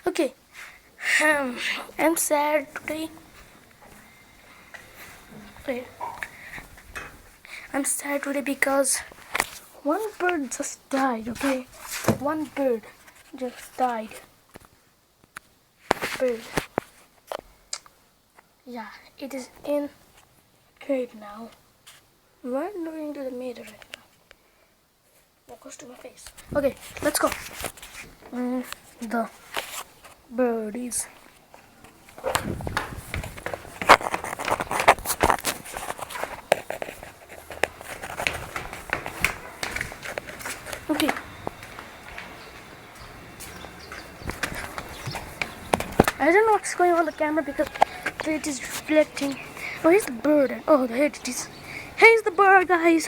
Okay, I'm sad today. Wait, I'm sad today because one bird just died. Okay, one bird just died. Bird. Yeah, it is in cave now. We're going to the meter right now. Focus to my face. Okay, let's go. The birdies. Okay. I don't know what's going on the camera because it is reflecting. Oh, here's the bird. Oh, there it is. Here's the bird, guys.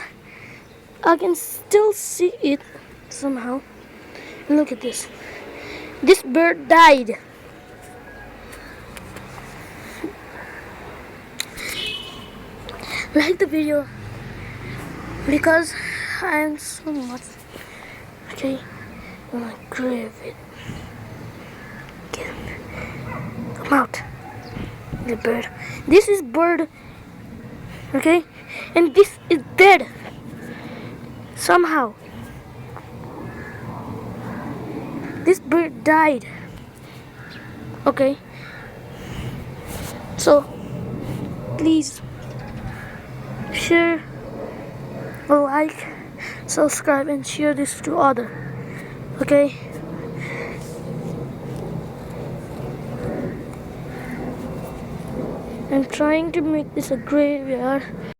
I can still see it somehow. Look at this. This bird died. Like the video because I am so much. Okay, I'm gonna grab it. Get him. Come out. The bird. This is bird. Okay, and this is dead. Somehow. This bird died. Okay. So please share, like, subscribe, and share this to other. Okay. I'm trying to make this a graveyard.